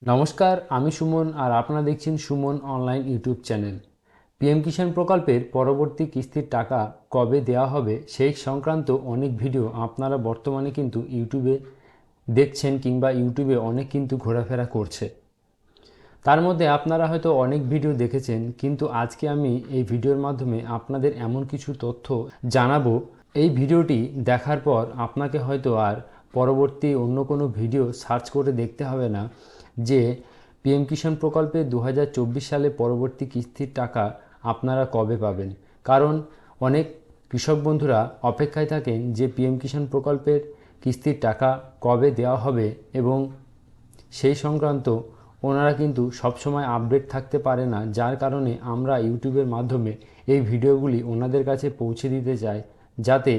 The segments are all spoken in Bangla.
নমস্কার, আমি সুমন আর আপনারা দেখছেন Suman online YouTube channel. PM Kisan প্রকল্পের পরবর্তী কিস্তির টাকা কবে দেওয়া হবে সেই সংক্রান্ত অনেক ভিডিও আপনারা বর্তমানে কিন্তু ইউটিউবে দেখছেন কিংবা ইউটিউবে অনেক কিন্তু ঘোরাফেরা করছে। তার মধ্যে আপনারা হয়তো অনেক ভিডিও দেখেছেন, কিন্তু আজকে আমি এই ভিডিওর মাধ্যমে আপনাদের এমন কিছু তথ্য জানাবো। এই ভিডিওটি দেখার পর আপনাকে হয়তো আর পরবর্তী অন্য কোনো ভিডিও সার্চ করে দেখতে হবে না যে পিএম কিষাণ প্রকল্পে 2024 সালে পরবর্তী কিস্তির টাকা আপনারা কবে পাবেন। কারণ অনেক কৃষক বন্ধুরা অপেক্ষায় থাকেন যে পিএম কিষাণ প্রকল্পের কিস্তির টাকা কবে দেওয়া হবে, এবং সেই সংক্রান্ত ওনারা কিন্তু সবসময় আপডেট থাকতে পারে না, যার কারণে আমরা ইউটিউবের মাধ্যমে এই ভিডিওগুলি ওনাদের কাছে পৌঁছে দিতে চাই, যাতে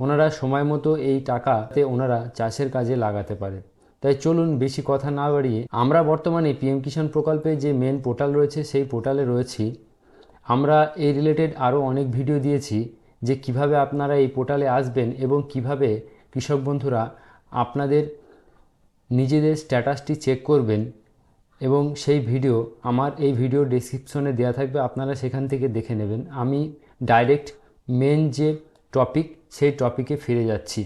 ওনারা সময় মতো এই টাকাতে ওনারা চাষের কাজে লাগাতে পারে। তাই চলুন বেশি কথা না বাড়িয়ে, আমরা বর্তমানে পিএম কিষাণ প্রকল্পে যে মেন পোর্টাল রয়েছে সেই পোর্টালে রয়েছি। আমরা এই রিলেটেড আরও অনেক ভিডিও দিয়েছি যে কিভাবে আপনারা এই পোর্টালে আসবেন এবং কিভাবে কৃষক বন্ধুরা আপনাদের নিজেদের স্ট্যাটাসটি চেক করবেন, এবং সেই ভিডিও আমার এই ভিডিও ডেসক্রিপশনে দেওয়া থাকবে, আপনারা সেখান থেকে দেখে নেবেন। আমি ডাইরেক্ট মেন যে টপিক সেই টপিকে ফিরে যাচ্ছি।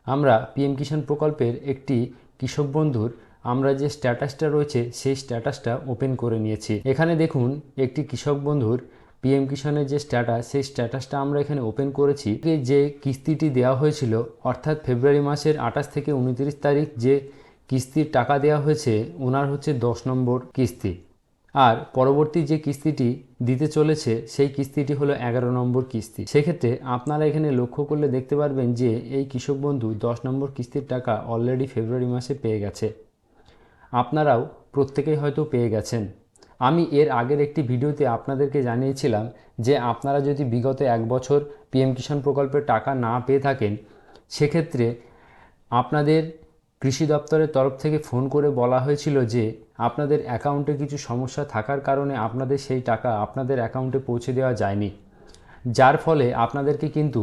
আমরা পিএম কিষাণ প্রকল্পের একটি কৃষক বন্ধুর আমরা যে স্ট্যাটাসটা রয়েছে সেই স্ট্যাটাসটা ওপেন করে নিয়েছি। এখানে দেখুন একটি কৃষক বন্ধুর পিএম কিষাণের যে স্ট্যাটাস সেই স্ট্যাটাসটা আমরা এখানে ওপেন করেছি। যে কিস্তিটি দেওয়া হয়েছিল, অর্থাৎ ফেব্রুয়ারি মাসের 28 থেকে 29 তারিখ যে কিস্তির টাকা দেওয়া হয়েছে ওনার হচ্ছে 10 নম্বর কিস্তি, আর পরবর্তী যে কিস্তিটি দিতে চলেছে সেই কিস্তিটি হলো 11 নম্বর কিস্তি। সেক্ষেত্রে আপনারা এখানে লক্ষ্য করলে দেখতে পারবেন যে এই কৃষক বন্ধু 10 নম্বর কিস্তির টাকা অলরেডি ফেব্রুয়ারি মাসে পেয়ে গেছে। আপনারাও প্রত্যেকেই হয়তো পেয়ে গেছেন। আমি এর আগের একটি ভিডিওতে আপনাদেরকে জানিয়েছিলাম যে আপনারা যদি বিগত 1 বছর পিএম কিষাণ প্রকল্পের টাকা না পেয়ে থাকেন, সেক্ষেত্রে আপনাদের কৃষি দপ্তরের তরফ থেকে ফোন করে বলা হয়েছিল যে আপনাদের অ্যাকাউন্টে কিছু সমস্যা থাকার কারণে আপনাদের সেই টাকা আপনাদের অ্যাকাউন্টে পৌঁছে দেওয়া যায়নি, যার ফলে আপনাদেরকে কিন্তু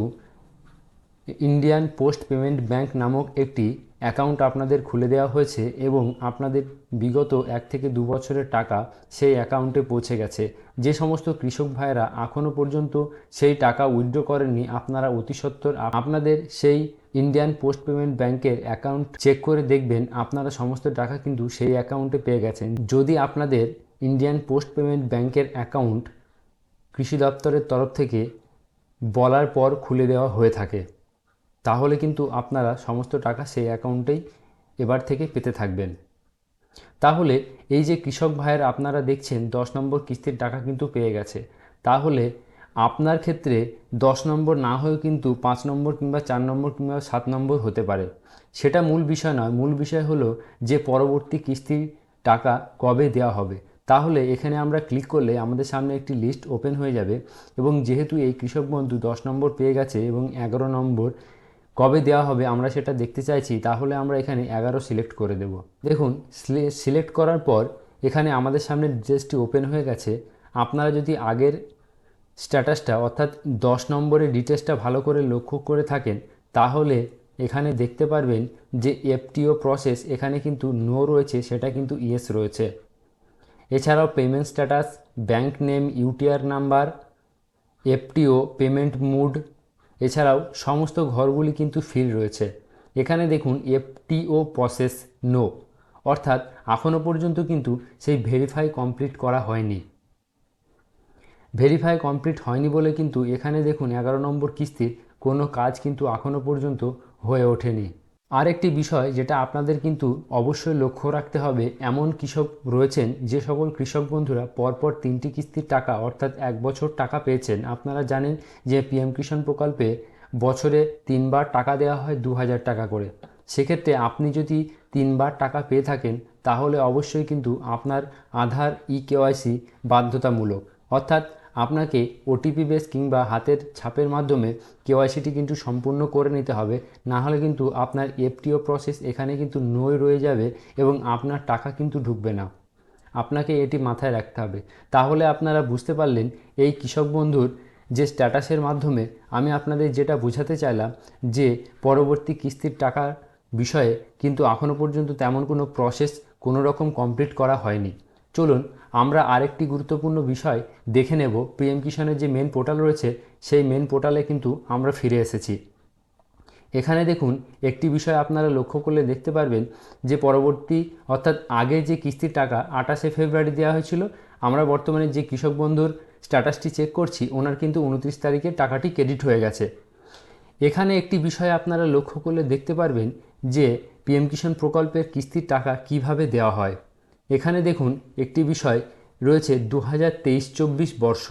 ইন্ডিয়ান পোস্ট পেমেন্ট ব্যাংক নামক একটি অ্যাকাউন্ট আপনাদের খুলে দেওয়া হয়েছে, এবং আপনাদের বিগত 1 থেকে 2 বছরের টাকা সেই অ্যাকাউন্টে পৌঁছে গেছে। যে সমস্ত কৃষক ভাইয়েরা এখনও পর্যন্ত সেই টাকা উইথড্র করেননি, আপনারা অতি সত্বর আপনাদের সেই ইন্ডিয়ান পোস্ট পেমেন্ট ব্যাংকের অ্যাকাউন্ট চেক করে দেখবেন আপনারা সমস্ত টাকা কিন্তু সেই অ্যাকাউন্টে পেয়ে গেছেন। যদি আপনাদের ইন্ডিয়ান পোস্ট পেমেন্ট ব্যাংকের অ্যাকাউন্ট কৃষি দপ্তরের তরফ থেকে বলার পর খুলে দেওয়া হয়ে থাকে, তাহলে কিন্তু আপনারা সমস্ত টাকা সেই অ্যাকাউন্টেই এবার থেকে পেতে থাকবেন। তাহলে এই যে কৃষক ভাইয়ের আপনারা দেখছেন 10 নম্বর কিস্তির টাকা কিন্তু পেয়ে গেছে, তাহলে আপনার ক্ষেত্রে 10 নম্বর না হয়েও কিন্তু 5 নম্বর কিংবা 4 নম্বর কিংবা 7 নম্বর হতে পারে। সেটা মূল বিষয় নয়, মূল বিষয় হলো যে পরবর্তী কিস্তির টাকা কবে দেওয়া হবে। তাহলে এখানে আমরা ক্লিক করলে আমাদের সামনে একটি লিস্ট ওপেন হয়ে যাবে, এবং যেহেতু এই কৃষক বন্ধু 10 নম্বর পেয়ে গেছে এবং 11 নম্বর কবে দেওয়া হবে আমরা সেটা দেখতে চাইছি, তাহলে আমরা এখানে 11 সিলেক্ট করে দেব। দেখুন সিলেক্ট করার পর এখানে আমাদের সামনে ডিটেলসটি ওপেন হয়ে গেছে। আপনারা যদি আগের স্ট্যাটাসটা অর্থাৎ 10 নম্বরের ডিটেলসটা ভালো করে লক্ষ্য করে থাকেন, তাহলে এখানে দেখতে পারবেন যে এফটিও প্রসেস এখানে কিন্তু নো রয়েছে, সেটা কিন্তু ইয়েস রয়েছে। এছাড়াও payment status, bank name, UTR number, FTO, payment mood, এছাড়াও সমস্ত ঘরগুলি কিন্তু ফিল রয়েছে। এখানে দেখুন এফটিও প্রসেস নো, অর্থাৎ এখনও পর্যন্ত কিন্তু সেই ভেরিফাই কমপ্লিট করা হয়নি। ভেরিফাই কমপ্লিট হয়নি বলে কিন্তু এখানে দেখুন 11 নম্বর কিস্তির কোনো কাজ কিন্তু এখনও পর্যন্ত হয়ে ওঠেনি। আর একটি বিষয় যেটা আপনাদের কিন্তু অবশ্যই লক্ষ্য রাখতে হবে, এমন কৃষক রয়েছেন যে সকল কৃষক বন্ধুরা পরপর 3টি কিস্তির টাকা অর্থাৎ 1 বছর টাকা পেয়েছেন। আপনারা জানেন যে পিএম কিষাণ প্রকল্পে বছরে 3বার টাকা দেওয়া হয় 2000 টাকা করে। সেক্ষেত্রে আপনি যদি 3বার টাকা পেয়ে থাকেন, তাহলে অবশ্যই কিন্তু আপনার আধার কেওয়াইসি বাধ্যতামূলক, অর্থাৎ আপনাকে ওটিপি বেস কিংবা হাতের ছাপের মাধ্যমে কেওয়াইসিটি কিন্তু সম্পূর্ণ করে নিতে হবে, না হলে কিন্তু আপনার এফটিও প্রসেস এখানে কিন্তু নোই রয়ে যাবে এবং আপনার টাকা কিন্তু ঢুকবে না। আপনাকে এটি মাথায় রাখতে হবে। তাহলে আপনারা বুঝতে পারলেন এই কৃষক বন্ধুর যে স্ট্যাটাসের মাধ্যমে আমি আপনাদের যেটা বোঝাতে চাইলাম যে পরবর্তী কিস্তির টাকার বিষয়ে কিন্তু এখনও পর্যন্ত তেমন কোনো প্রসেস কোনো রকম কমপ্লিট করা হয়নি। চলুন আমরা আরেকটি গুরুত্বপূর্ণ বিষয় দেখে নেব। পিএম কিষাণের যে মেন পোর্টাল রয়েছে সেই মেন পোর্টালে কিন্তু আমরা ফিরে এসেছি। এখানে দেখুন একটি বিষয় আপনারা লক্ষ্য করলে দেখতে পারবেন যে পরবর্তী অর্থাৎ আগে যে কিস্তির টাকা 28শে ফেব্রুয়ারি দেওয়া হয়েছিল, আমরা বর্তমানে যে কৃষক বন্ধুর স্ট্যাটাসটি চেক করছি ওনার কিন্তু 29 তারিখে টাকাটি ক্রেডিট হয়ে গেছে। এখানে একটি বিষয় আপনারা লক্ষ্য করলে দেখতে পারবেন যে পিএম কিষাণ প্রকল্পের কিস্তির টাকা কিভাবে দেওয়া হয়। এখানে দেখুন একটি বিষয় রয়েছে 2023-24 বর্ষ,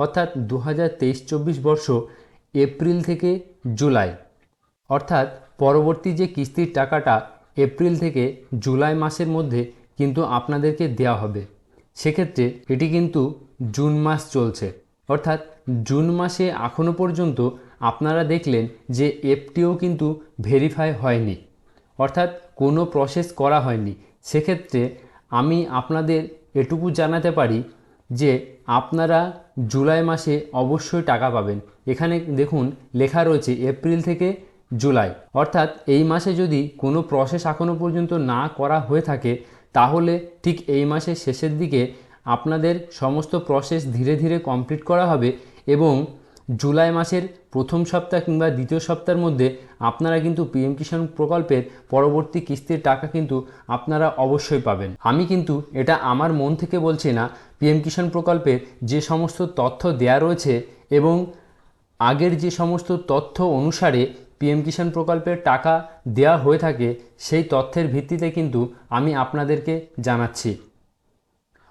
অর্থাৎ 2023-24 বর্ষ এপ্রিল থেকে জুলাই, অর্থাৎ পরবর্তী যে কিস্তির টাকাটা এপ্রিল থেকে জুলাই মাসের মধ্যে কিন্তু আপনাদেরকে দেওয়া হবে। সেক্ষেত্রে এটি কিন্তু জুন মাস চলছে, অর্থাৎ জুন মাসে এখনও পর্যন্ত আপনারা দেখলেন যে এফটিও কিন্তু ভেরিফাই হয়নি, অর্থাৎ কোনো প্রসেস করা হয়নি। সেক্ষেত্রে আমি আপনাদের এটুকু জানাতে পারি যে আপনারা জুলাই মাসে অবশ্যই টাকা পাবেন। এখানে দেখুন লেখা রয়েছে এপ্রিল থেকে জুলাই, অর্থাৎ এই মাসে যদি কোনো প্রসেস এখনও পর্যন্ত না করা হয়ে থাকে তাহলে ঠিক এই মাসের শেষের দিকে আপনাদের সমস্ত প্রসেস ধীরে ধীরে কমপ্লিট করা হবে এবং জুলাই মাসের প্রথম সপ্তাহ কিংবা দ্বিতীয় সপ্তাহের মধ্যে আপনারা কিন্তু পিএম কিষাণ প্রকল্পের পরবর্তী কিস্তির টাকা কিন্তু আপনারা অবশ্যই পাবেন। আমি কিন্তু এটা আমার মন থেকে বলছি না, পিএম কিষাণ প্রকল্পের যে সমস্ত তথ্য দেয়া রয়েছে এবং আগের যে সমস্ত তথ্য অনুসারে পিএম কিষাণ প্রকল্পের টাকা দেওয়া হয়ে থাকে সেই তথ্যের ভিত্তিতে কিন্তু আমি আপনাদেরকে জানাচ্ছি।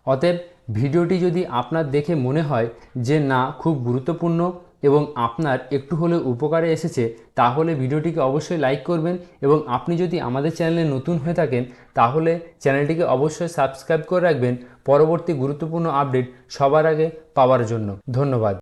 অতএব ভিডিওটি যদি আপনার দেখে মনে হয় যে না খুব গুরুত্বপূর্ণ এবং আপনার একটু হলেও উপকারে এসেছে, তাহলে ভিডিওটিকে অবশ্যই লাইক করবেন এবং আপনি যদি আমাদের চ্যানেলে নতুন হয়ে থাকেন তাহলে চ্যানেলটিকে অবশ্যই সাবস্ক্রাইব করে রাখবেন পরবর্তী গুরুত্বপূর্ণ আপডেট সবার আগে পাওয়ার জন্য। ধন্যবাদ।